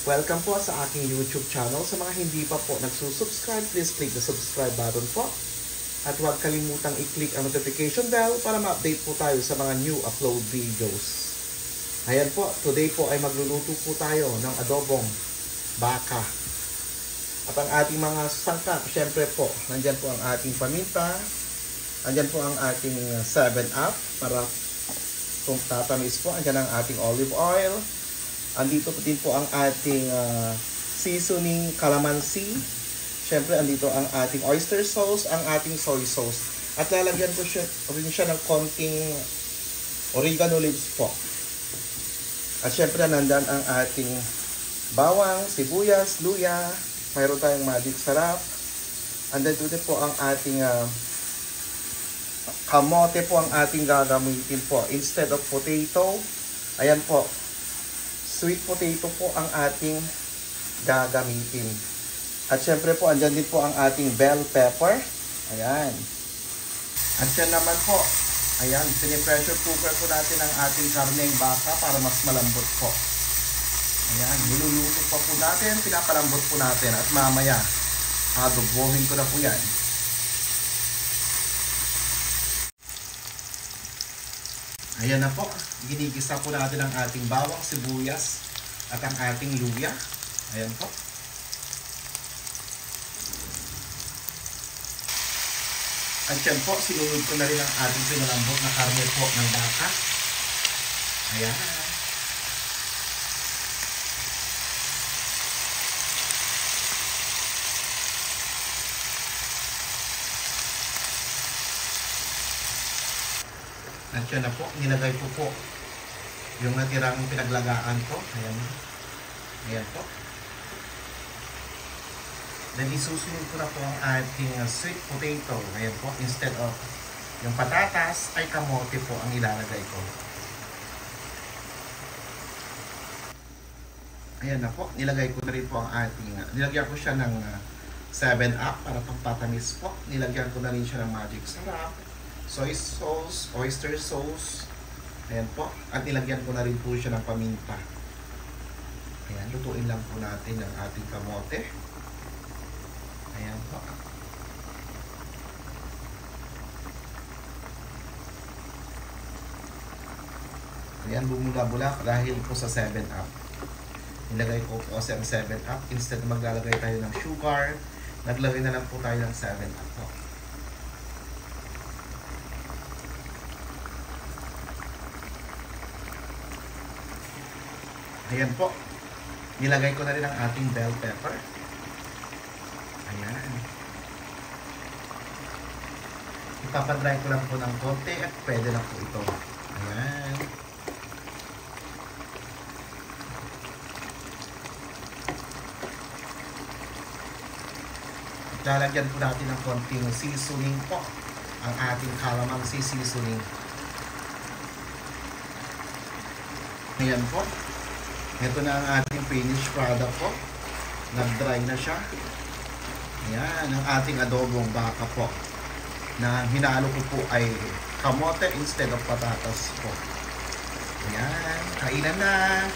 Welcome po sa aking YouTube channel. Sa mga hindi pa po nagsusubscribe, please click the subscribe button po. At huwag kalimutang i-click ang notification bell para ma-update po tayo sa mga new upload videos. Ayan po, today po ay magluluto po tayo ng adobong baka. At ang ating mga sangkap, syempre po, nandyan po ang ating paminta, nandyan po ang ating 7-Up para kung tatamis po, andyan ang ating olive oil. Andito po din po ang ating seasoning calamansi. Siyempre, andito ang ating oyster sauce, ang ating soy sauce. At lalagyan ko rin siya ng konting oregano leaves po. At siyempre, nandan ang ating bawang, sibuyas, luya. Mayroon tayong magic sarap. Andito din po ang ating kamote po ang ating gagamitin po. Instead of potato, ayan po. Sweet potato po ang ating gagamitin. At syempre po, andyan din po ang ating bell pepper. Ayan. At yan naman po, ayan, pinipressure cooker po natin ang ating karneng baka para mas malambot po. Ayan, niluluto pa po natin, pinapalambot po natin. At mamaya, adobohin ko na po yan. Ayan na po, ginigisa po natin ang ating bawang, sibuyas at ang ating luya. Ayan po. At yan po, sinunod ko na rin ang ating pinalambot na karne po ng baka. Ayan. At yan na po, nilagay ko po yung natirang pinaglagaan ko. Ayan. Ayan po. Then isusunod ko na po ang ating sweet potato. Ayan po, instead of yung patatas, ay kamote po ang ilalagay ko. Ayan na po, nilagay ko na rin po ang ating, nilagyan ko siya ng 7-Up para pagpatamis po. Nilagyan ko na rin siya ng magic sarap, soy sauce, oyster sauce. Ayan po. At nilagyan ko na rin po siya ng paminta. Ayan, lutuin lang po natin ang ating kamote. Ayan po. Ayan, bumula-bula dahil po sa 7-Up. Nilagay ko po kasi ang 7-Up. Instead na maglalagay tayo ng sugar, naglagay na lang po tayo ng 7-Up po. Ayan po. Nilagay ko na rin ang ating bell pepper. Ayan. Ipapadry ko lang po ng konti at pwede na po ito. Ayan. At lalagyan po natin ng konting seasoning po. Ang ating calamansi seasoning. Ayan po. Ito na ang ating finished product po. Nag-dry na siya. Ayan, ang ating adobong baka po. Na hinalo ko po ay kamote instead of patatas po. Ayan, kainan na!